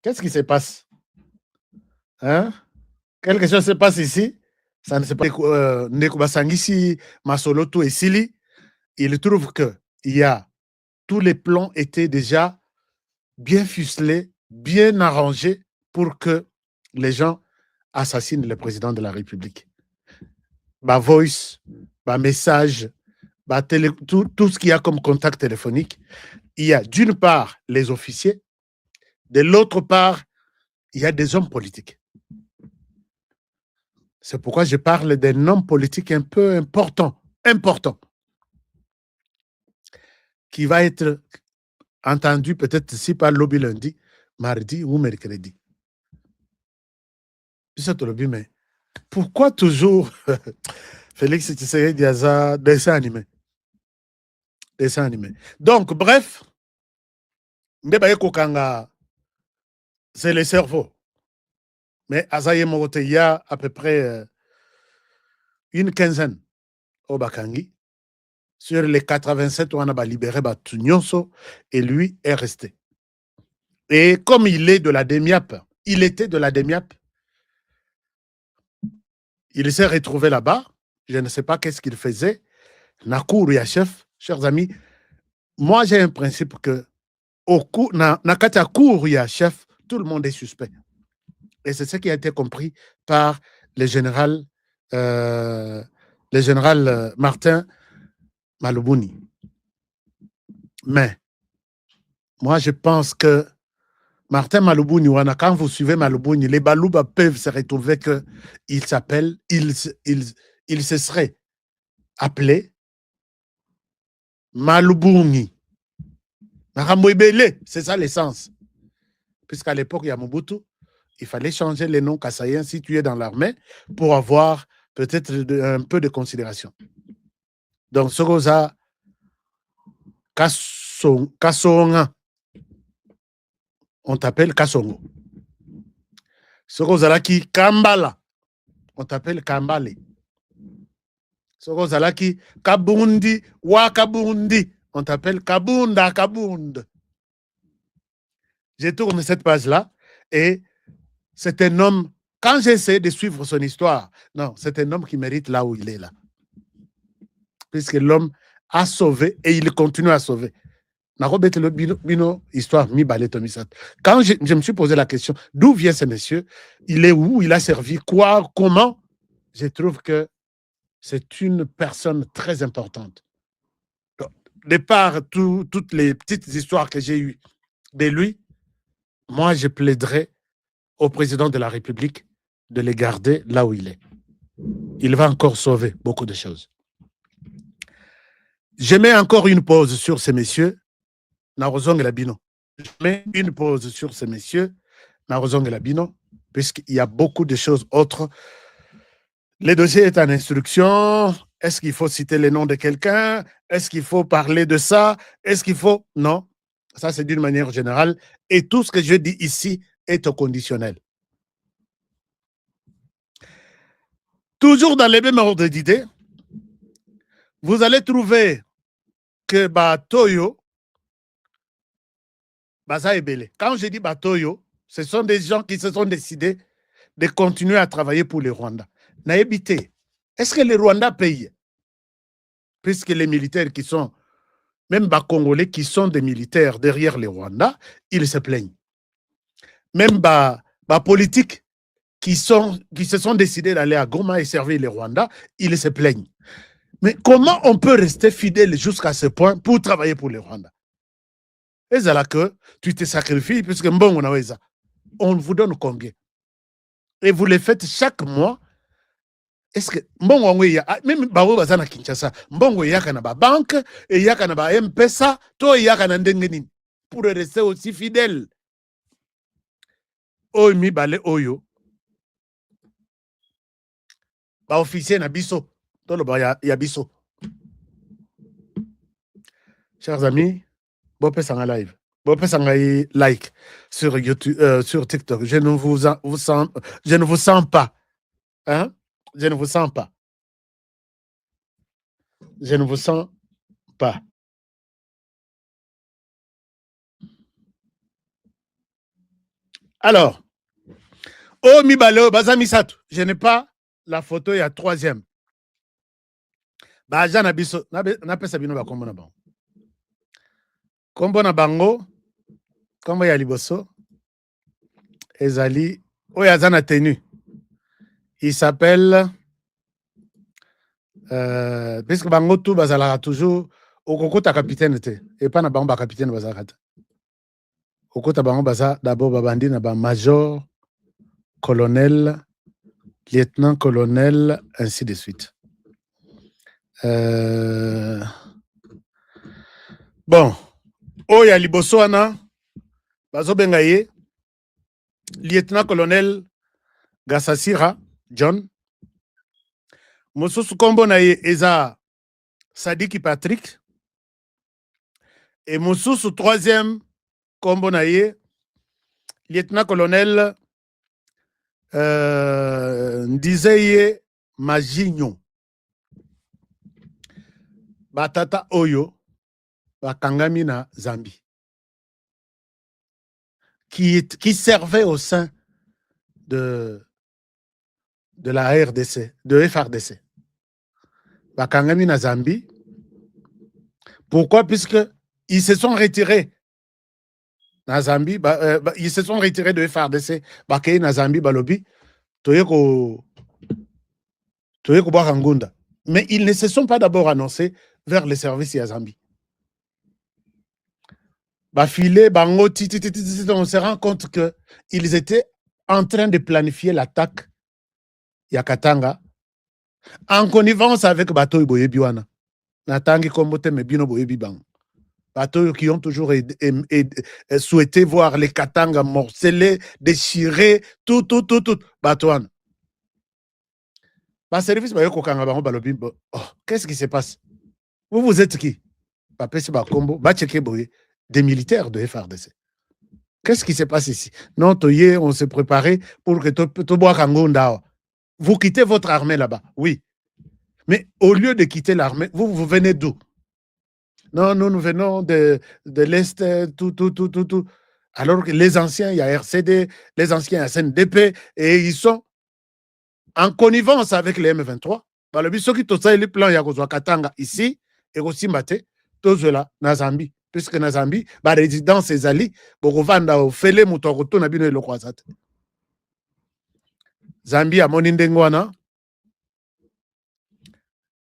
Qu'est-ce qui se passe? Hein? Quelque chose se passe ici. Ça ne se passe pas. Nekubasangisi, Masoloto et Sili, il trouve que il y a tous les plans étaient déjà bien ficelés, bien arrangés pour que les gens assassinent le président de la République. Bah voice, bah message, bah tout ce qu'il y a comme contact téléphonique. Il y a d'une part les officiers, de l'autre part, il y a des hommes politiques. C'est pourquoi je parle d'un homme politique un peu important, qui va être entendu peut-être si par lobby lundi, mardi ou mercredi. Mais pourquoi toujours Félix Tshisekedi Diaza dessin animé? Dessin animé. Donc, bref, c'est le cerveau. Mais Azaye Morote, il y a à peu près une quinzaine au Bakangi. Sur les 87, on a libéré Batunyonso et lui est resté. Et comme il est de la DEMIAP, il était de la DEMIAP, il s'est retrouvé là-bas. Je ne sais pas qu'est-ce qu'il faisait. Nakour ya chef, chers amis, moi j'ai un principe que au coup, Nakata cour ya chef, tout le monde est suspect. Et c'est ce qui a été compris par le général Martin Malobouni. Mais moi, je pense que Martin Malobouni, quand vous suivez Malobouni, les Balouba peuvent se retrouver qu'il s'appelle, il se serait appelé Malobouni. C'est ça l'essence. Puisqu'à l'époque, il y a Mobutu, il fallait changer les noms kassaïens situés dans l'armée pour avoir peut-être un peu de considération. Donc, ce que ça, Kassonga, on t'appelle Kassongo. Ce que ça qui Kambala, on t'appelle Kambale. Ce que ça qui Kabundi, Wakabundi, on t'appelle Kabunda, Kabund. J'ai tourné cette page-là et c'est un homme, quand j'essaie de suivre son histoire, non, c'est un homme qui mérite là où il est là. Puisque l'homme a sauvé et il continue à sauver. Quand je me suis posé la question, d'où vient ce monsieur? Il est où? Il a servi quoi? Comment? Je trouve que c'est une personne très importante. De par toutes les petites histoires que j'ai eues de lui, moi, je plaiderais au président de la République de les garder là où il est. Il va encore sauver beaucoup de choses. Je mets encore une pause sur ces messieurs. Narozong et Labino. Je mets une pause sur ces messieurs, Narozong et Labino, puisqu'il y a beaucoup de choses autres. Les dossiers est en instruction. Est-ce qu'il faut citer les noms de quelqu'un? Est-ce qu'il faut parler de ça? Est-ce qu'il faut... Non. Ça, c'est d'une manière générale. Et tout ce que je dis ici est au conditionnel. Toujours dans les mêmes ordres d'idées, vous allez trouver que Batoyo, Baza Ebele. Quand je dis Batoyo, ce sont des gens qui se sont décidés de continuer à travailler pour les Rwandais. Naébité, est-ce que les Rwandais payent? Puisque les militaires qui sont, même les Congolais qui sont des militaires derrière les Rwandais, ils se plaignent. Même les politiques qui se sont décidés d'aller à Goma et servir les Rwandais, ils se plaignent. Mais comment on peut rester fidèle jusqu'à ce point pour travailler pour les Rwandais? Et c'est là que tu te sacrifies, puisque on vous donne combien? Et vous le faites chaque mois. Est-ce que mbongo ya même bawo bazana Kinshasa mbongo yaka na ba banque et yaka na ba M-Pesa to yaka na ndenge nini pour rester aussi fidèle oyo mibale oyo ba officier na biso to lo ba ya biso. Chers amis, bon pesanga live, bon pesanga like sur YouTube, sur TikTok. Je ne vous sens pas, hein? Je ne vous sens pas. Je ne vous sens pas. Alors, oh Mibalo, Bazamisato, je n'ai pas la photo, il y a troisième. Baja na biso, na pesa bino ba kombo na bango. Kombo na bango, kombo ya liboso, ezali, oyo aza na tenue. Il s'appelle, puisque bango tout bazalaka toujours, okokota capitaine te, et pas na bango ba capitaine bazalaka te. Okota bango baza d'abord babandi na ba major, colonel, lieutenant-colonel, ainsi de suite. Bon, oya liboso wana bazobenga ye lieutenant-colonel Gasasira John. Mosusu kombo na ye eza Sadiki Patrick. Et mosusu troisième kombo na ye lieutenant-colonel Ndizeye Majinyo. Batata oyo bakangami na Zambie. Qui servait au sein de la RDC, de FRDC. Bakangami na Zambie. Pourquoi? Puisque ils se sont retirés na Zambie, ils se sont retirés de FRDC, bakei na Zambie balobi, toyeko boakangunda. Mais ils ne se sont pas d'abord annoncés vers les services à Zambie. Bafilé, bango, on se rend compte qu'ils étaient en train de planifier l'attaque Yakatanga en connivence avec Bato Boyebiwana. Natangi Kombote Mebino Boyebibang. Bato qui ont toujours souhaité voir les Katanga morcelés, déchirés, tout. Batouane. Ba service Bayoko Kangabango Balobi. Oh, qu'est-ce qui se passe? Vous êtes qui? Papesi Bakombo, Bacheke Boye, des militaires de FRDC. Qu'est-ce qui se passe ici? Non, Toye, on s'est préparé pour que Toboa Kangondao. Vous quittez votre armée là-bas, oui. Mais au lieu de quitter l'armée, vous venez d'où? Non, nous venons de l'Est, tout. Alors que les anciens, il y a RCD, les anciens, il y a CNDP, et ils sont en connivence avec les M23. Le but, qui tout ça, le plan, il y a Katanga ici, et aussi Mate, tout cela, na Zambie. Puisque na Zambie, la résidence est ali, Bogovanda, au Fele, Moutoroto, Nabino et le Croisat. Zambie, à Monindengwana,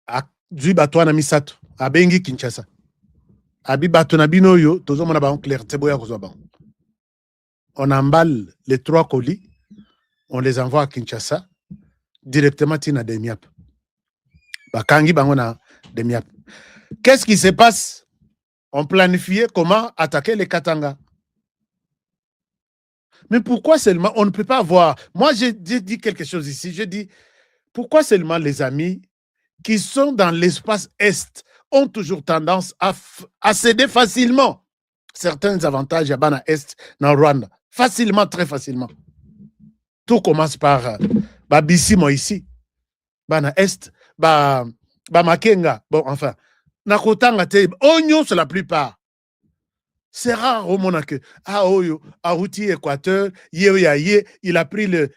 à Djibatoana Misato, à Bengi Kinshasa. Abi Batona Bino yo, tozo mona ba clair, teboya kozwa ba. On emballe les 3 colis, on les envoie à Kinshasa, directement tina Demiap. Bakangi bango na Demiap. Qu'est-ce qui se passe? On planifiait comment attaquer les Katanga. Mais pourquoi seulement on ne peut pas voir? Moi, j'ai dit quelque chose ici. J'ai dit, pourquoi seulement les amis qui sont dans l'espace Est ont toujours tendance à céder facilement certains avantages à Bana Est dans Rwanda? Facilement, très facilement. Tout commence par Bissimo ici, Bana Est, Makenga, bon, enfin, Nakotanga te, Oignon sur la plupart. C'est rare au monde que, Oyo, Aouti, Équateur, il a pris le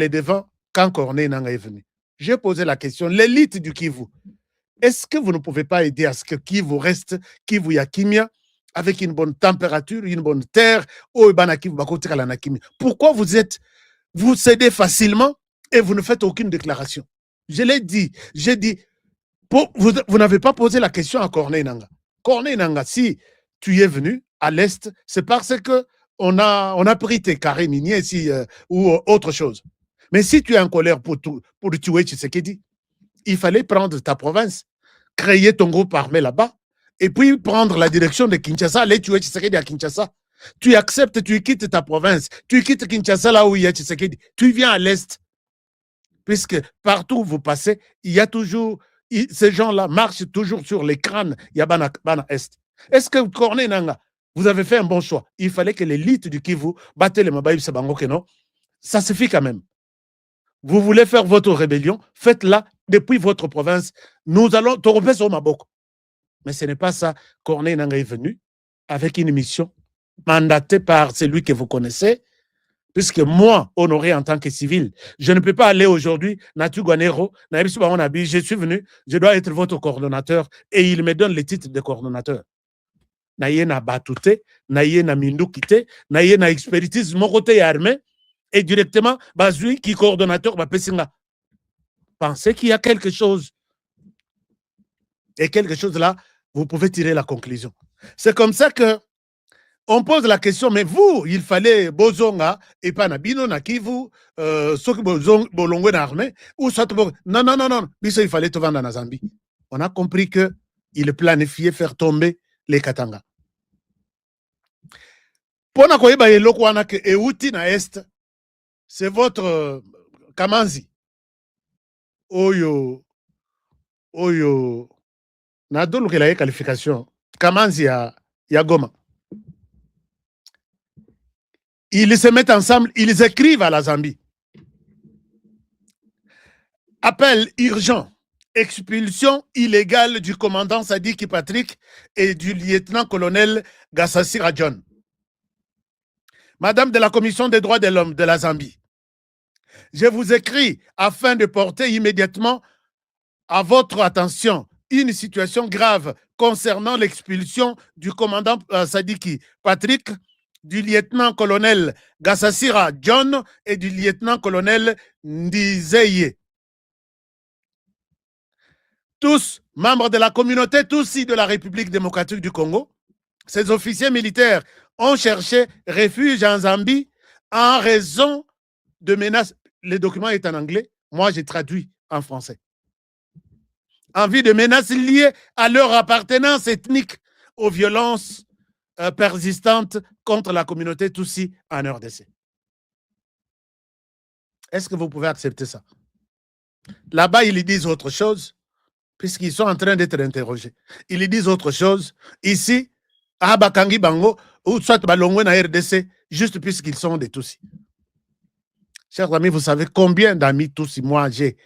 devant quand Corneille Nanga est venu. J'ai posé la question, l'élite du Kivu, est-ce que vous ne pouvez pas aider à ce que Kivu reste, Kivu Yakimia, avec une bonne température, une bonne terre, pourquoi vous cédez facilement et vous ne faites aucune déclaration? Je l'ai dit, j'ai dit, vous n'avez pas posé la question à Corneille Nanga. Corneille Nanga, si tu es venu à l'Est, c'est parce que on a pris tes carrés miniers ici ou autre chose. Mais si tu es en colère pour tuer Tshisekedi, il fallait prendre ta province, créer ton groupe armé là-bas, et puis prendre la direction de Kinshasa, aller tuer Tshisekedi à Kinshasa. Tu acceptes, tu quittes ta province, tu quittes Kinshasa là où il y a Tshisekedi, tu viens à l'Est. Puisque partout où vous passez, il y a toujours, ces gens-là marchent toujours sur les crânes, il y a Bana Est. Est-ce que Corneille Nanga, vous avez fait un bon choix? Il fallait que l'élite du Kivu batte les Mabaïb Sabango, que non? Ça suffit quand même. Vous voulez faire votre rébellion, faites-la depuis votre province. Nous allons te remettre au Maboko. Mais ce n'est pas ça. Corneille Nanga est venu avec une mission mandatée par celui que vous connaissez, Puisque moi, honoré en tant que civil, je ne peux pas aller aujourd'hui, Natu Guanero, je suis venu, je dois être votre coordonnateur, et il me donne le titre de coordonnateur. Naye na batute, naye na mindukite, naye na expertise mokote armée, et directement, bazui qui coordonnateur, bapesinga. Pensez qu'il y a quelque chose. Et quelque chose là, vous pouvez tirer la conclusion. C'est comme ça que on pose la question, mais vous, il fallait Bozonga et pas Nabino, Nakivu, ceux qui bolongwe l'armée, ou soit non, non, non, non, il fallait te vendre en Zambie. On a compris qu'il planifiait faire tomber les Katanga. Pour na koyeba eloko wana ke euti na est, c'est votre Kamanzi. Oyo, na dolo que la qualification. Kamanzi ya Goma. Ils se mettent ensemble, ils écrivent à la Zambie. Appel urgent, expulsion illégale du commandant Sadiki Patrick et du lieutenant-colonel Gassassira John. Madame de la Commission des droits de l'homme de la Zambie, je vous écris afin de porter immédiatement à votre attention une situation grave concernant l'expulsion du commandant Sadiki Patrick, du lieutenant-colonel Gassassira John et du lieutenant-colonel Ndizeye. Tous membres de la communauté, tous de la République démocratique du Congo, ces officiers militaires ont cherché refuge en Zambie en raison de menaces. Le document est en anglais, moi j'ai traduit en français. En vue de menaces liées à leur appartenance ethnique aux violences persistantes contre la communauté Tutsi en RDC. Est-ce que vous pouvez accepter ça? Là-bas, ils disent autre chose, puisqu'ils sont en train d'être interrogés. Ils disent autre chose. Ici, à Bakangi Bango, ou soit Balongwe na RDC, juste puisqu'ils sont des Tutsis. Chers amis, vous savez combien d'amis Tutsis moi j'ai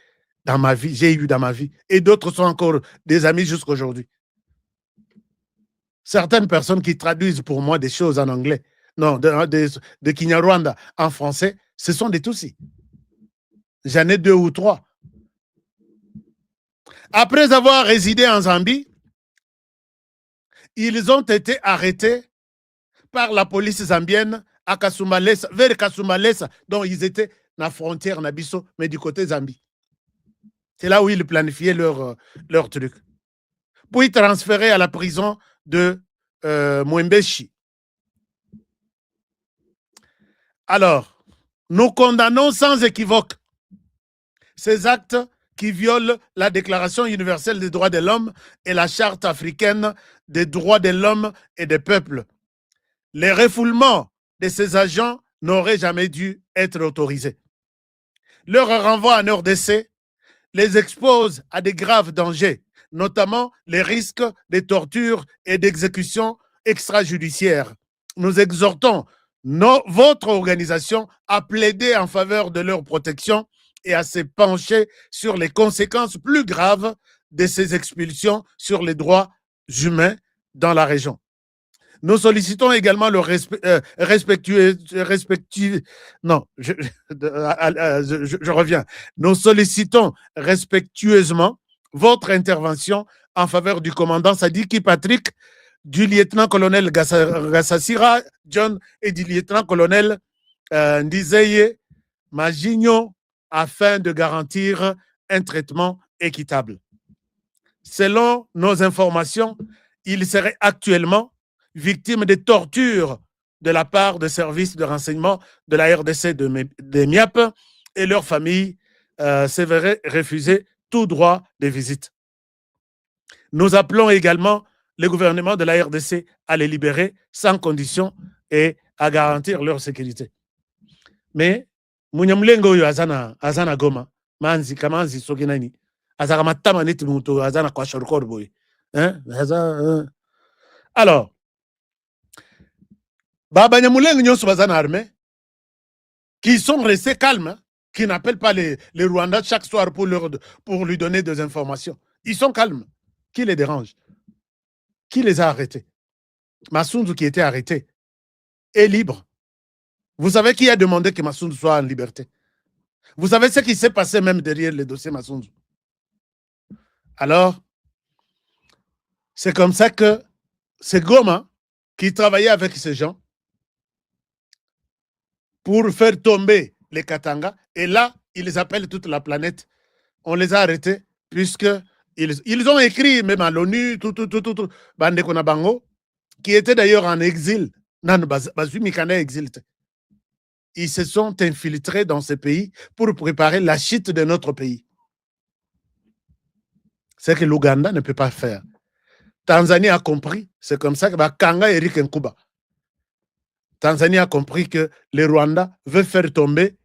eu dans ma vie, et d'autres sont encore des amis jusqu'à aujourd'hui. Certaines personnes qui traduisent pour moi des choses en anglais, non, de Kinyarwanda en français, ce sont des Tutsis. J'en ai 2 ou 3. Après avoir résidé en Zambie, ils ont été arrêtés par la police zambienne à Kasumalesa, vers Kasumalesa, dont ils étaient à la frontière Nabiso, mais du côté Zambie. C'est là où ils planifiaient leur truc. Puis transférés à la prison de Mwembeshi. Alors, nous condamnons sans équivoque ces actes qui violent la Déclaration universelle des droits de l'homme et la Charte africaine des droits de l'homme et des peuples. Les refoulements de ces agents n'auraient jamais dû être autorisés. Leur renvoi en RDC les expose à de graves dangers, notamment les risques de torture et d'exécution extrajudiciaire. Nous exhortons votre organisation à plaider en faveur de leur protection et à se pencher sur les conséquences plus graves de ces expulsions sur les droits humains dans la région. Nous sollicitons également le je reviens. Nous sollicitons respectueusement votre intervention en faveur du commandant Sadiki Patrick, du lieutenant-colonel Gassassira John et du lieutenant-colonel Ndizeye Magigno afin de garantir un traitement équitable. Selon nos informations, il serait actuellement victime de tortures de la part des services de renseignement de la RDC de Miap et leur famille se verraient refuser tout droit de visite. Nous appelons également le gouvernement de la RDC à les libérer sans condition et à garantir leur sécurité. Mais Munyamlengo yo azana Goma manzi kamanzi sokinani azaka matama neti muto azana kwa shorkor boy alors Baba Nyamuleng nyonso bazana armée qui sont restés calmes, qui n'appellent pas les Rwandais chaque soir pour lui donner des informations. Ils sont calmes. Qui les dérange? Qui les a arrêtés? Massunzu qui était arrêté est libre. Vous savez qui a demandé que Massoudou soit en liberté? Vous savez ce qui s'est passé même derrière le dossier Massoudou? Alors, c'est comme ça que c'est Goma qui travaillait avec ces gens pour faire tomber les Katanga. Et là, ils appellent toute la planète. On les a arrêtés puisque ils ont écrit même à l'ONU, Bande Konabango, qui était d'ailleurs en exil. Ils se sont infiltrés dans ce pays pour préparer la chute de notre pays. C'est que l'Ouganda ne peut pas faire. Tanzanie a compris, c'est comme ça que Kanga Eric Nkuba. Tanzanie a compris que le Rwanda veut faire tomber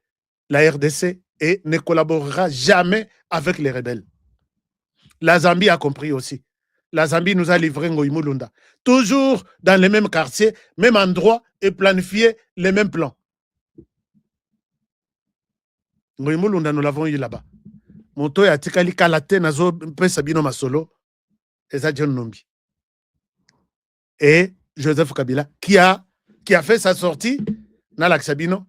la RDC et ne collaborera jamais avec les rebelles. La Zambie a compris aussi. La Zambie nous a livré Ngoïmoulunda. Toujours dans les mêmes quartiers, même endroit et planifié les mêmes plans. Ngoïmoulunda, nous l'avons eu là-bas. Monto ya tikali kalate nazo pesa bino masolo eza John Nombi. Et Joseph Kabila qui a fait sa sortie dans l'Axabino.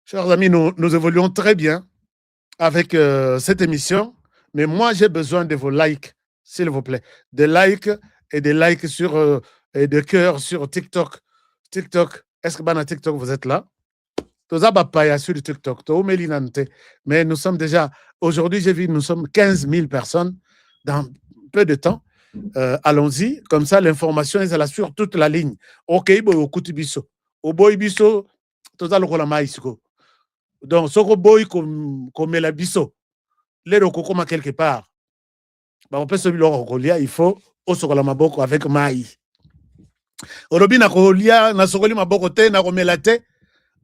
Chers amis, nous évoluons très bien avec cette émission, mais moi j'ai besoin de vos likes, s'il vous plaît. Des likes et des likes sur et de cœurs sur TikTok. TikTok, est-ce que dans TikTok vous êtes là? Sur TikTok, mais nous sommes déjà, aujourd'hui j'ai vu, nous sommes 15 000 personnes dans peu de temps. Allons-y, comme ça l'information est là sur toute la ligne. Ok, au Kutubiso, au Boybiso, total maïsiko. Donc, ce boy comme la biso, les rokokoma quelque part. On peut se dire il faut au sokola maboko avec maï. Orobina kolia na sokoli maboko te na komelate.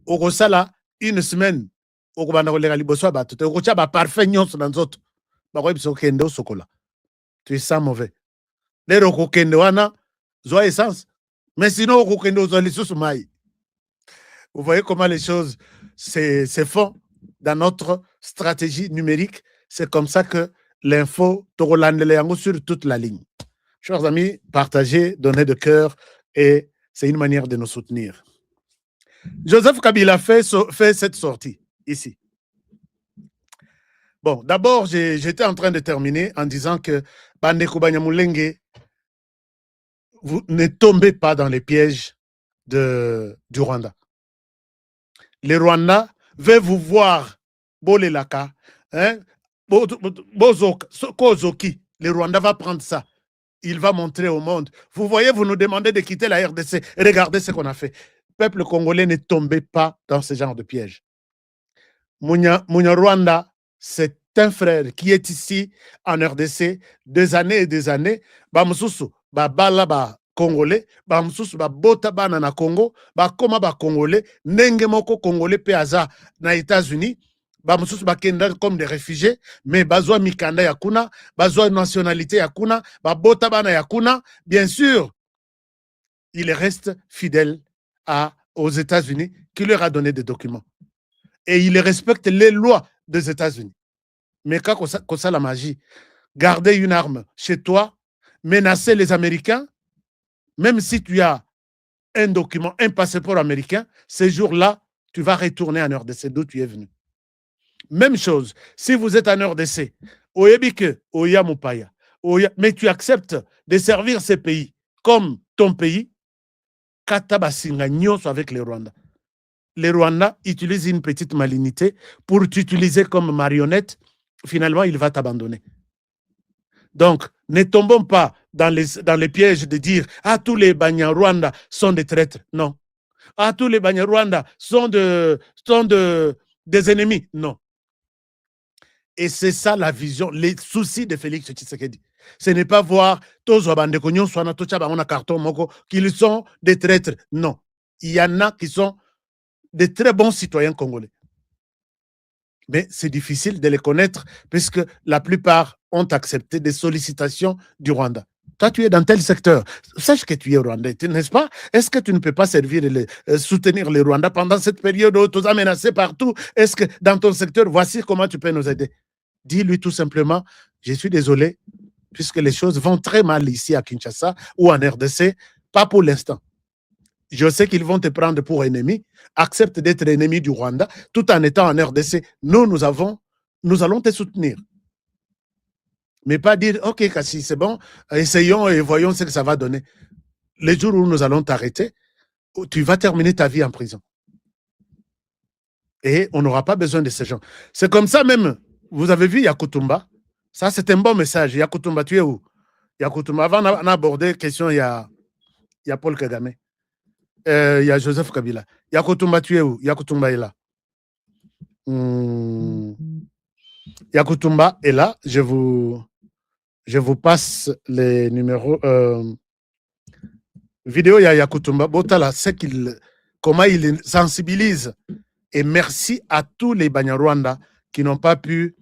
Au sala une semaine au kobanda kolega liboso ba tout au ba parfait nyonso dans autres ba ko biso kende au sokola tu es ça mauvais les roko kende wana zo essence mais sinon au kende aux lisusu mai. Vous voyez comment les choses c'est fond dans notre stratégie numérique. C'est comme ça que l'info tokolandele yango sur toute la ligne. Chers amis, partagez, donnez de cœur et c'est une manière de nous soutenir. Joseph Kabila fait cette sortie ici. Bon, d'abord, j'étais en train de terminer en disant que Bandeko Banyamulenge, vous ne tombez pas dans les pièges du Rwanda. Les Rwandais veulent vous voir, Bolelaka, hein, Kozoki. Le Rwanda va prendre ça. Il va montrer au monde. Vous voyez, vous nous demandez de quitter la RDC. Regardez ce qu'on a fait. Peuple congolais, ne tombez pas dans ce genre de piège. Mounia Rwanda, c'est un frère qui est ici en RDC des années et des années. Bamsusu, bala ba congolais, bamsusu ba bota bana na Congo, ba koma ba congolais, nenge moko congolais pe aza na États-Unis. Bamsusu ba kenda comme des réfugiés, mais bazwa mikanda yakuna, bazwa nationalité yakuna, ba bota bana yakuna, bien sûr. Il reste fidèle aux États-Unis qui leur a donné des documents. Et il respecte les lois des États-Unis. Mais quand ça la magie, garder une arme chez toi, menacer les Américains, même si tu as un document, un passeport américain, ces jours-là, tu vas retourner en RDC d'où tu es venu. Même chose, si vous êtes en RDC, mais tu acceptes de servir ces pays comme ton pays, avec les Rwandais. Les Rwandais utilisent une petite malignité pour t'utiliser comme marionnette. Finalement, il va t'abandonner. Donc, ne tombons pas dans les pièges de dire « Ah, tous les Banyarwanda sont des traîtres. » Non. « Ah, tous les Banyarwanda sont des ennemis. » Non. Et c'est ça la vision, les soucis de Félix Tshisekedi. Ce n'est pas voir qu'ils sont des traîtres. Non. Il y en a qui sont de très bons citoyens congolais. Mais c'est difficile de les connaître puisque la plupart ont accepté des sollicitations du Rwanda. Toi, tu es dans tel secteur. Sache que tu es Rwandais, n'est-ce pas? Est-ce que tu ne peux pas soutenir les Rwandais pendant cette période où tu es menacé partout? Est-ce que dans ton secteur, voici comment tu peux nous aider? Dis-lui tout simplement, je suis désolé, puisque les choses vont très mal ici à Kinshasa ou en RDC, pas pour l'instant. je sais qu'ils vont te prendre pour ennemi. Accepte d'être ennemi du Rwanda tout en étant en RDC. Nous allons te soutenir. Mais pas dire, OK, Kassi, c'est bon, essayons et voyons ce que ça va donner. Les jours où nous allons t'arrêter, tu vas terminer ta vie en prison. Et on n'aura pas besoin de ces gens. C'est comme ça même, vous avez vu Yakutumba. Ça, c'est un bon message. Yakutumba, tu es où? Yakutumba, avant d'aborder la question, il y a Paul Kagame. Il y a Joseph Kabila. Yakutumba, tu es où? Yakutumba est là. Yakutumba est là. Je vous passe les numéros. Vidéo, il y a Yakutumba. Botala, c'est comment il sensibilise. Et merci à tous les Banyarwanda qui n'ont pas pu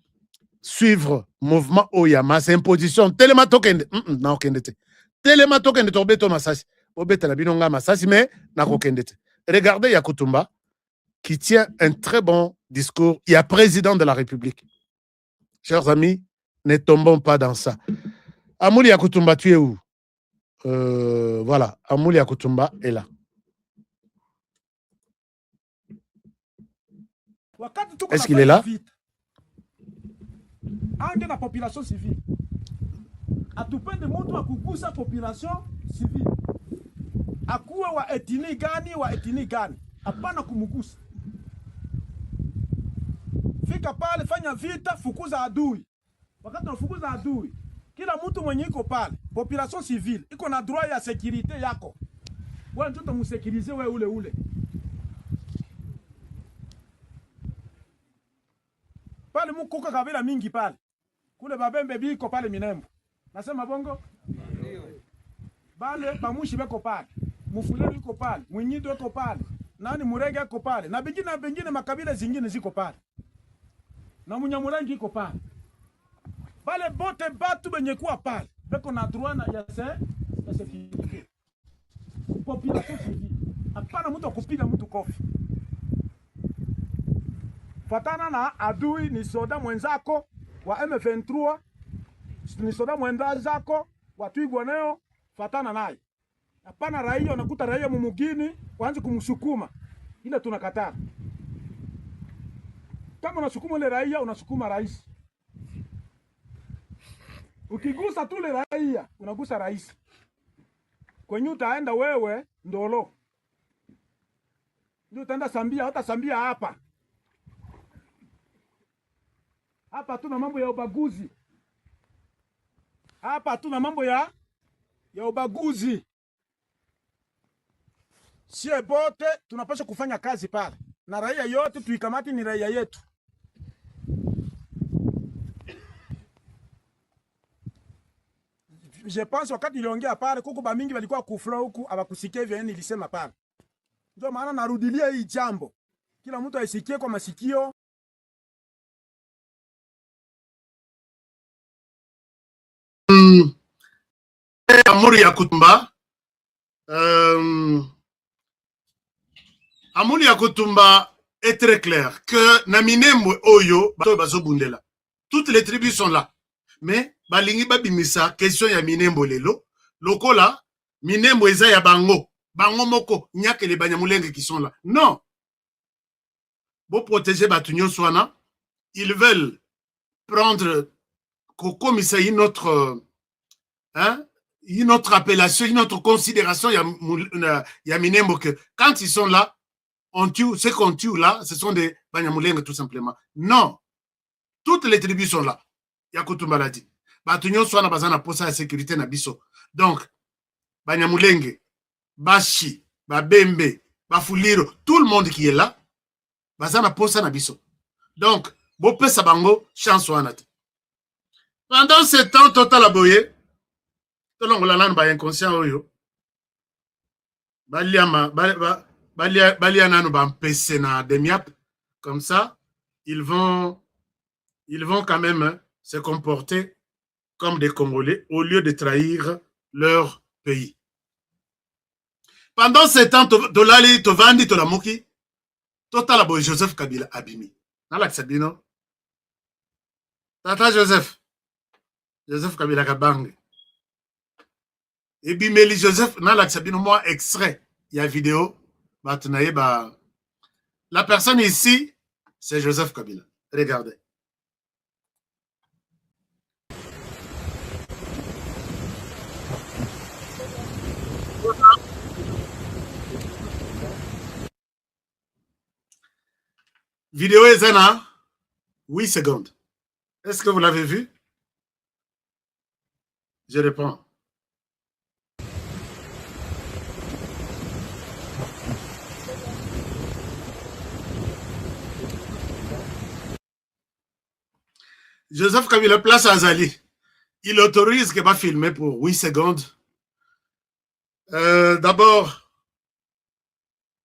suivre mouvement Oyama, c'est imposition. Telema tokende. Non, kendete. Telema tokende tobeto masasi. Obeta la binonga masasi, mais na kokendete. Regardez Yakutumba qui tient un très bon discours. Il y a président de la République. Chers amis, ne tombons pas dans ça. Amouli Yakutumba, tu es où? Voilà, Amouli Yakutumba est là. Est-ce qu'il est là? Ange la population civile. Atupende mtu akugusa population civile. Akuwe wa etini gani. Hapana kumugusa. Fika pale, fanya vita, fukuza adui. Wakati unafukuza adui, kila mtu mwenye iko pale, population civile, iko na droit ya sécurité yako. Wewe ndio utamusekirize wewe ule. Pale mukuka kabila mingi pale. Kule babembe biko pale Minembo. Nasema bongo? Bale bamushi beko pale. Mufuleni iko pale, Mwinyido iko pale. Nani Murege iko pale. Na bengine makabila zingine ziko pale. Na Munyamurangi iko pale. Bale bote batu benye kuwa pale. Beko na droit na ya sécurité. Population civile. Hapana mtu kupiga mtu kofi. Fatana na adui ni soda mwenzako wa M23, ni soda mwenzako wa Twigwaneo, fatana naye. Hapana raia, unakuta raia mumugini waanze kumsukuma. Ile tunakataa. Kama unasukuma ile raia, unasukuma rais. Ukigusa tu ile raia, unagusa rais. Kwenye utaenda wewe ndolo. Ndio utaenda Sambia, hata Sambia hapa. Hapa tuna mambo ya ubaguzi. Hapa tuna mambo ya ubaguzi. Sie bote tunapaswa kufanya kazi pale. Na raia yote tuikamati ni raia yetu. Je pense wakati niliongea pale kuko ba mingi walikuwa kufura huku abakusikia hivyo nilisema pale. Ndio maana narudilia hii jambo. Kila mtu aisikie kwa masikio. Amouli Yakutumba. Amouli Yakutumba est très clair que Naminemwe Oyo, Bazobundela. Toutes les tribus sont là. Mais, Balingi Babimisa, question ya Minembo Lelo. Lokola, Minembo Eza ya Bango. Bango Moko, il n'y a que les Banyamulenge qui sont là. Non. Pour protéger Batunyon Swana, ils veulent prendre comme ça une autre appellation, une autre considération. Il y a Minembo que quand ils sont là, on tue, ceux qu'on tue là, ce sont des Banyamulenge tout simplement. Non. Toutes les tribus sont là. Yakutumba l'a dit. Batunyon Swana bazana pour sa sécurité na biso. Donc, Banyamulenge, Bashi, Babembe, Bafuliro, tout le monde qui est là, bazana pour sa na biso. Donc, Bopé Sabango, chance wanate. Pendant ce temps, Total Aboye, tolongo la lane ba inconscient oyo, balia nanu ba mpese na demiap, comme ça, ils vont quand même se comporter comme des Congolais au lieu de trahir leur pays. Pendant ce temps, Tolali, Tovandi, Tolamoki, Total Aboye, Joseph Kabila, Abimi. Nalak Sabino. Tata Joseph Kabila Kabange. Et Bimeli Joseph, Nalak Sabino, moi, extrait. il y a vidéo. La personne ici, c'est Joseph Kabila. Regardez. Vidéo Ezana, 8 secondes. Est-ce que vous l'avez vu? Je réponds. Joseph Kabila place Azali. Il autorise qu'il va filmer pour 8 secondes. D'abord,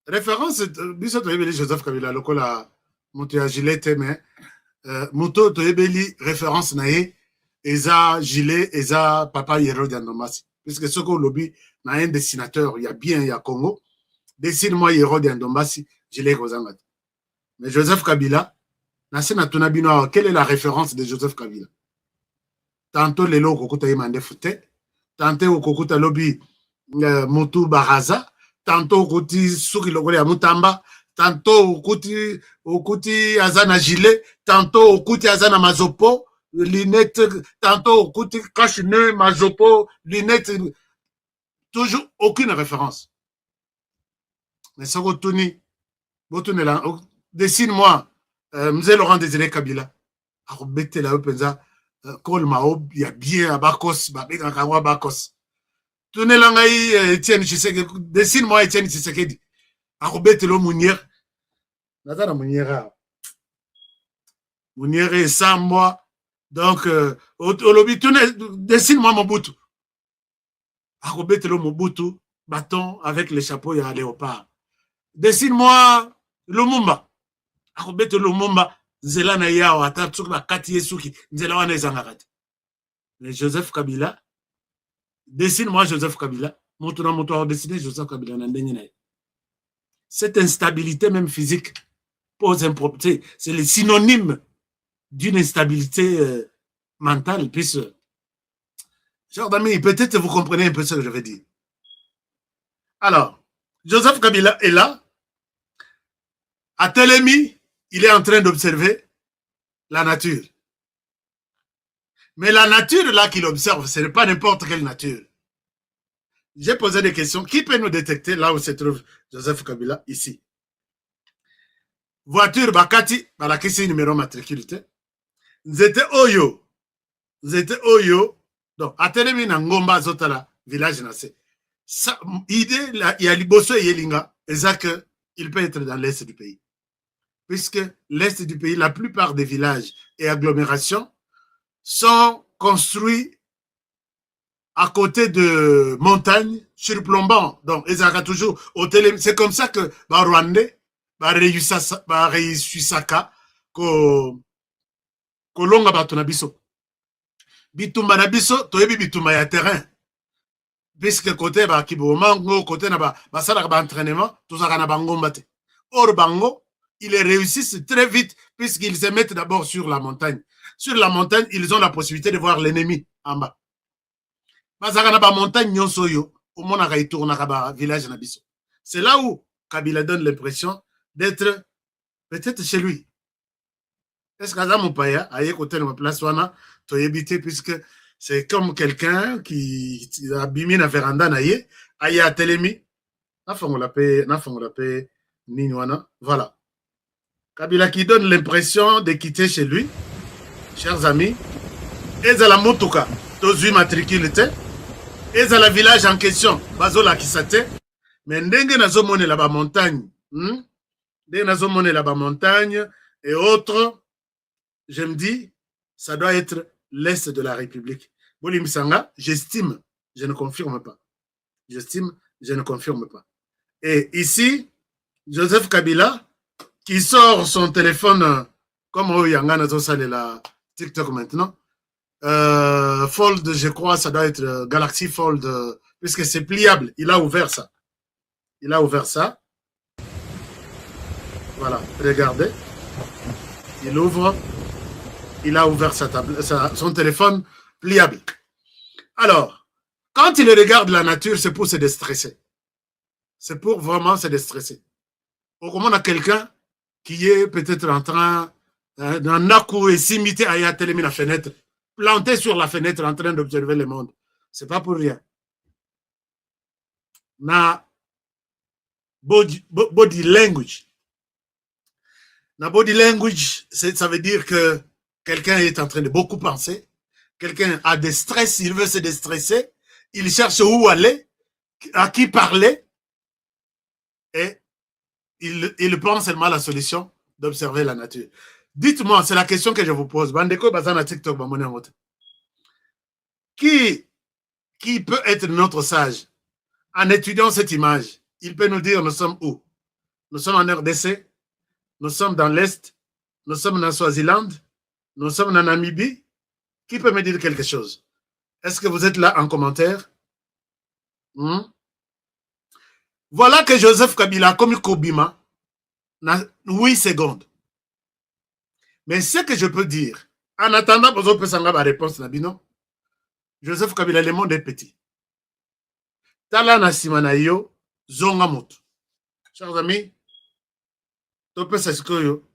référence, Joseph Kabila, le col a monté à gilet, mais Moto Toyebeli, référence naïe, Eza gilet, Eza papa Yero Diandomasi. Puisque ce qu'on lobby, n'a un dessinateur, il y a bien, il y a Congo. Dessine-moi Yero Diandomasi, gilet Kozangat. Mais Joseph Kabila, quelle est la référence de Joseph Kabila? Tantôt les lots kokuta yimande fute, tantôt kokuta lobby Moutou Baraza, tantôt kokuti Souki Logole ya Mutamba, tantôt kokuti Azana Gilet, tantôt kokuti Azana Mazopo, lunettes, tantôt kokuti Kashine Mazopo, lunettes, toujours aucune référence. Mais ça Tony, dessine-moi. Mzee Laurent Désiré Kabila akobete la openza kol maob ya bien abakos babeka kangwa bakos tunela ngai Etienne Tshisekedi dessine-moi Etienne Tshisekedi akobete lo Munière nazana Munière sans moi donc olobi dessine-moi Mobutu akobete lo Mobutu bâton avec le chapeau ya léopard dessine-moi Lumumba akobete Lumumba nzela na yao ata tsuki bakati yesuki nzela wana ezanga kati. Mais Joseph Kabila, dessine-moi Joseph Kabila, moto na moto a dessiné Joseph Kabila na ndenge na. Cette instabilité même physique pose un problème, c'est le synonyme d'une instabilité mentale puisque chers amis, peut-être vous comprenez un peu ce que je veux dire. Alors, Joseph Kabila est là à Telemi. Il est en train d'observer la nature. Mais la nature là qu'il observe, ce n'est pas n'importe quelle nature. J'ai posé des questions. Qui peut nous détecter là où se trouve Joseph Kabila? Ici. Voiture Bakati, Balakisi numéro matriculité. Zete Oyo. Donc, à Telemi na Ngomba Zotala, village Nassé. Idée, il y a Liboso et Yelinga. Exact, il peut être dans l'est du pays. Puisque l'est du pays, la plupart des villages et agglomérations sont construits à côté de montagnes surplombant. Donc, ils ont toujours c'est comme ça que Rwandais réussi Saka kolonga bato na biso. Bitumba na biso, toyebi bitumba ya terrain. Puisque côté ba kibomango, côté na ba sala ba entraînement, tout ça na bangomba te. Or bango ils réussissent très vite puisqu'ils se mettent d'abord sur la montagne. Sur la montagne, ils ont la possibilité de voir l'ennemi en bas. C'est là où Kabila donne l'impression d'être peut-être chez lui. Est-ce que mon paya a écouté ma place puisque c'est comme quelqu'un qui a abîmé la véranda naïe, aïe à Telemi, voilà. Kabila qui donne l'impression de quitter chez lui, chers amis, et à la Motuka, Tozu matriculité, et à la village en question, Bazola Kisate, mais ndenge nazomone là-bas montagne, et autres, je me dis, ça doit être l'Est de la République. Bolim Sanga, j'estime, je ne confirme pas. J'estime, je ne confirme pas. Et ici, Joseph Kabila, qui sort son téléphone, comme Oyanga Nazosale la TikTok maintenant, Fold, je crois, ça doit être Galaxy Fold, puisque c'est pliable. Il a ouvert ça. Voilà, regardez. Il ouvre. Il a ouvert son téléphone pliable. Alors, quand il regarde la nature, c'est pour se déstresser. c'est pour vraiment se déstresser. Au comment on a quelqu'un qui est peut-être en train d'un akou et s'imiter à y télémi la fenêtre, planté sur la fenêtre en train d'observer le monde. C'est pas pour rien. Na body language. Na body language, ça veut dire que quelqu'un est en train de beaucoup penser, quelqu'un a des stress, il veut se déstresser, il cherche où aller, à qui parler, et il pense seulement à la solution d'observer la nature. Dites-moi, c'est la question que je vous pose. Bandeko bazana TikTok, qui peut être notre sage en étudiant cette image? Il peut nous dire nous sommes où? Nous sommes en RDC, nous sommes dans l'Est, nous sommes dans Swaziland, nous sommes en Namibie. Qui peut me dire quelque chose? Est-ce que vous êtes là en commentaire? Voilà que Joseph Kabila a commis Kobima dans 8 secondes. Mais ce que je peux dire, en attendant, vous avez la réponse, Joseph Kabila, le monde est petit. Tala na simana yo, zonga moto. Chers amis, topé yo,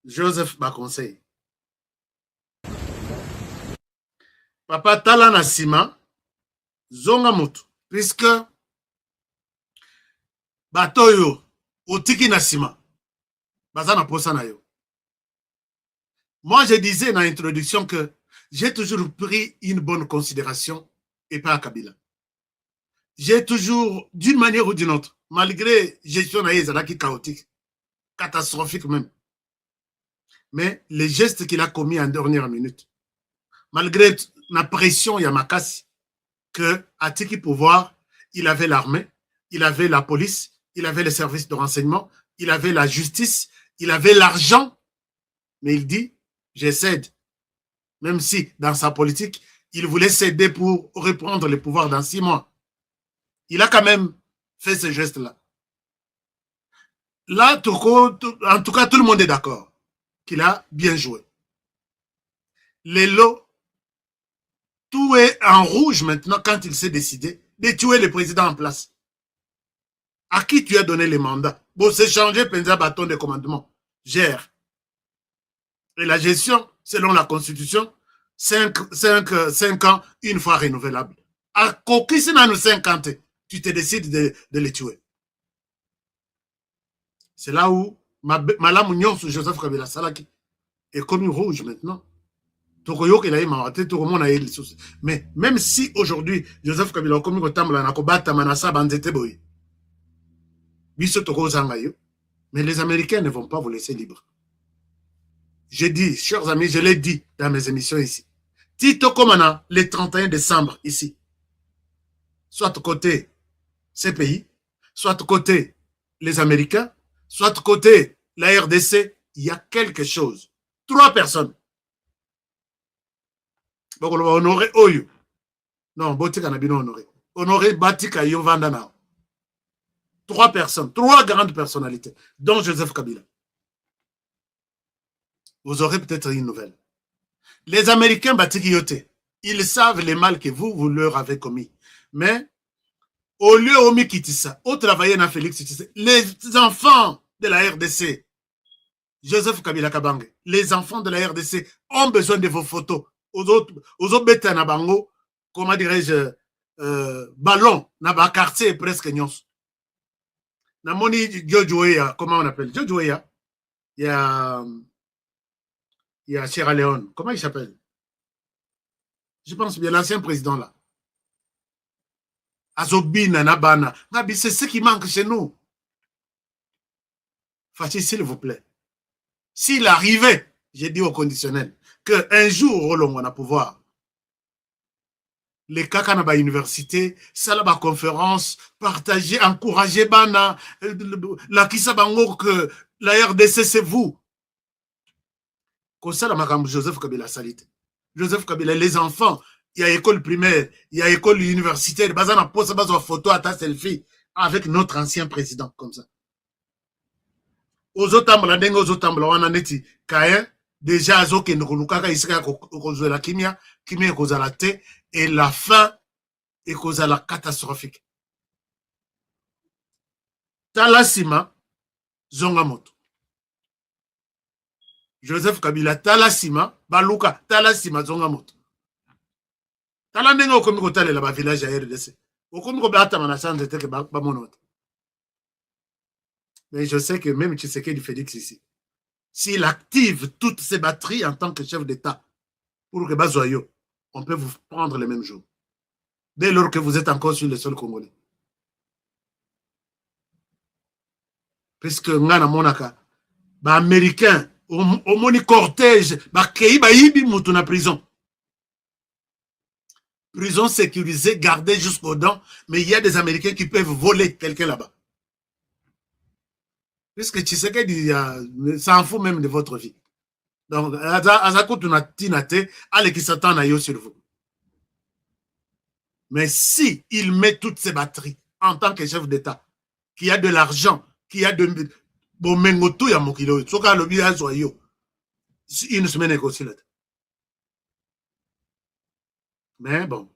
Joseph ba conseil. Papa tala na sima, zonga moto. Puisque, batoyo, otiki na sima, bazana posa na yo. Moi, je disais dans l'introduction que j'ai toujours pris une bonne considération et pas à Kabila. J'ai toujours, d'une manière ou d'une autre, malgré gestion qui chaotique, catastrophique même, mais les gestes qu'il a commis en dernière minute, malgré la pression Yamakasi, que à Tiki pouvoir, il avait l'armée, il avait la police, il avait les services de renseignement, il avait la justice, il avait l'argent, mais il dit, je cède. Même si, dans sa politique, il voulait céder pour reprendre le pouvoir dans 6 mois. Il a quand même fait ce geste-là. Là, en tout cas, tout le monde est d'accord qu'il a bien joué. Les lots, tout est en rouge maintenant quand il s'est décidé de tuer le président en place. À qui tu as donné les mandats? Bon, c'est changé, Penza bâton de commandement. Gère. Et la gestion, selon la Constitution, 5 ans, une fois renouvelable. À coquille, c'est dans nos 50, tu te décides de les tuer. C'est là où Malam Union sur Joseph Kabila Salaki est commis rouge maintenant. Mais même si aujourd'hui, Joseph Kabila a commis au Tambla, mais les Américains ne vont pas vous laisser libre. Je dis, chers amis, je l'ai dit dans mes émissions ici. Tito Komana, le 31 décembre, ici, soit côté CPI, soit côté les Américains, soit côté la RDC, il y a quelque chose. 3 personnes. Honoré Oyo. Non, Botika Nabino honoré. Honoré Batika Yovandana. 3 personnes, 3 grandes personnalités, dont Joseph Kabila. Vous aurez peut-être une nouvelle. Les Américains, ils savent les mal que vous leur avez commis. Mais, au lieu de Kitissa, au travailler dans Félix Kitissa, les enfants de la RDC, Joseph Kabila Kabange, les enfants de la RDC ont besoin de vos photos. Aux autres bêtes na bango, comment dirais-je, ballon, na ba quartier presque nyons. Na moni Jojoya, comment on appelle? Jojoya, il y a Sierra Leone. Comment il s'appelle? Je pense bien l'ancien président là. Azobina, Nabana. C'est ce qui manque chez nous. Fachi, s'il vous plaît. S'il arrivait, j'ai dit au conditionnel, qu'un jour, on a pouvoir, les Kakanaba Université, Salaba conférence, partager, encourager Bana, la Kisabango, que la RDC, c'est vous. Comme ça, Joseph Kabila Salite. Joseph Kabila, les enfants, il y a école primaire, il y a école universitaire, bazana pose base photo à ta selfie avec notre ancien président, comme ça. Aux autres amblandais, aux autres amblandais, on a dit, Kayen, déjà, Azoke, Nkolukaka, Isaka, Kozo la Kimia, Kimia, Koza la Té, et la fin est Koza la catastrophique. Talasima, Zongamoto. Joseph Kabila, Talasima, Baluka, Talasima, Zongamoto. Talandenga okomi kotalela ba village ya RDC. Okomi ko bata mana chance te ke ba monote. Mais je sais que même Tshisekedi Félix ici, s'il active toutes ces batteries en tant que chef d'État pour que Bazoyo, on peut vous prendre le même jour. Dès lors que vous êtes encore sur le sol congolais. Puisque ngana monaka, ba américain, au moni cortège, ba kei ba yibi mutu na prison. Prison sécurisée, gardée jusqu'aux dents, mais il y a des Américains qui peuvent voler quelqu'un là-bas. Puisque Tshisekedi s'en fout même de votre vie. Donc, Azako Tunatinate, allez qui s'attend à yo sur vous. Mais si il met toutes ses batteries en tant que chef d'État, qui a de l'argent, qui a de Bomengotu ya mokilo, soka lobi azoyo, une semaine négociée là. Mais bon,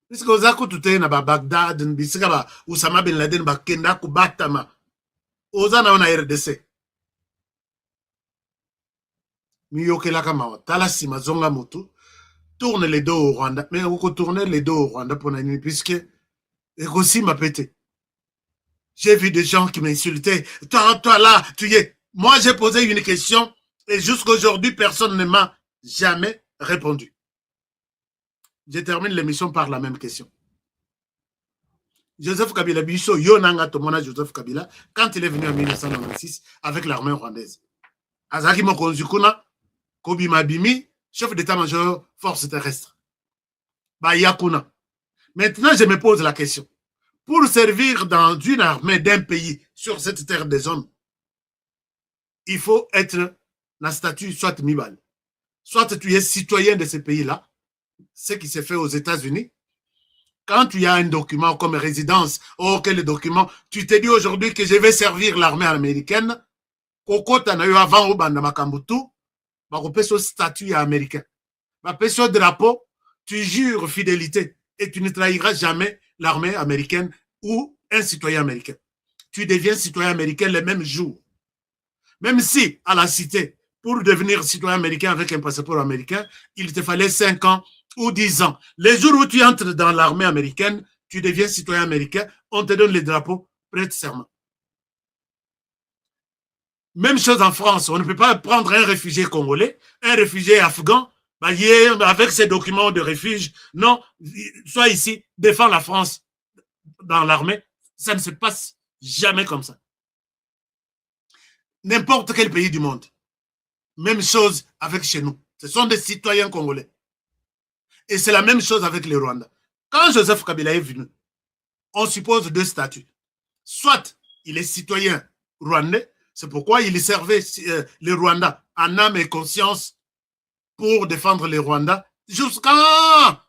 puisque Azako Tuté na ba Bagdad, bisika ba Oussama Ben Laden ba kenda kubatama. Ozana on a RDC. Miyokelaka mawa. Talasima zonga motu. Tourne les dos au Rwanda. Mais on peut tourner les dos au Rwanda pour l'année, puisque aussi m'a pété. J'ai vu des gens qui m'insultaient. Toi là, tu y es. Moi, j'ai posé une question et jusqu'aujourd'hui, personne ne m'a jamais répondu. Je termine l'émission par la même question. Joseph Kabila Bicho, Yonanga Tomona Joseph Kabila, quand il est venu en 1996 avec l'armée rwandaise. Azaki Mokonzukuna, Kobi Mabimi, chef d'état-major force terrestre. Bayakuna. Maintenant, je me pose la question. Pour servir dans une armée d'un pays sur cette terre des hommes, il faut être la statut soit Mibal, soit tu es citoyen de ce pays-là, ce qui s'est fait aux États-Unis. Quand tu as un document comme résidence, oh quel document, tu te dis aujourd'hui que je vais servir l'armée américaine, Koko t'en a eu avant au Bandamakambutu, ce statut américain. Ce drapeau, tu jures fidélité et tu ne trahiras jamais l'armée américaine ou un citoyen américain. Tu deviens citoyen américain le même jour. Même si, à la cité, pour devenir citoyen américain avec un passeport américain, il te fallait 5 ans ou 10 ans. Les jours où tu entres dans l'armée américaine, tu deviens citoyen américain, on te donne les drapeaux, prête serment. Même chose en France, on ne peut pas prendre un réfugié congolais, un réfugié afghan, avec ses documents de refuge. Non, sois ici, défends la France dans l'armée. Ça ne se passe jamais comme ça. N'importe quel pays du monde. Même chose avec chez nous. Ce sont des citoyens congolais. Et c'est la même chose avec les Rwandais. Quand Joseph Kabila est venu, on suppose 2 statuts. Soit il est citoyen rwandais, c'est pourquoi il servait les Rwandais en âme et conscience pour défendre les Rwandais jusqu'à...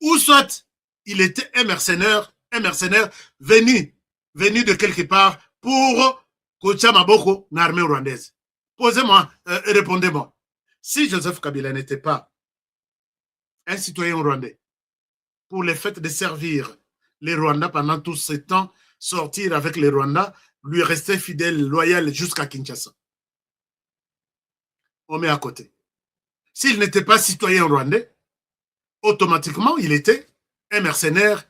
Ou soit il était un mercenaire venu de quelque part pour Kocha Maboko, l'armée rwandaise. Posez-moi, répondez-moi. Si Joseph Kabila n'était pas un citoyen rwandais, pour le fait de servir les Rwandais pendant tout ce temps, sortir avec les Rwandais, lui rester fidèle, loyal jusqu'à Kinshasa. On met à côté. S'il n'était pas citoyen rwandais, automatiquement, il était un mercenaire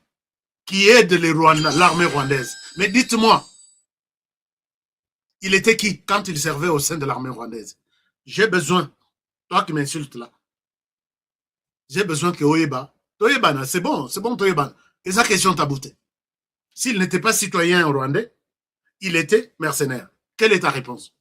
qui aide l'armée rwandaise. Mais dites-moi, il était qui quand il servait au sein de l'armée rwandaise? J'ai besoin, toi qui m'insultes là, j'ai besoin que Oyeba, Toyebana, c'est bon Toyebana. Et sa question t'a bouté. S'il n'était pas citoyen rwandais, il était mercenaire. Quelle est ta réponse?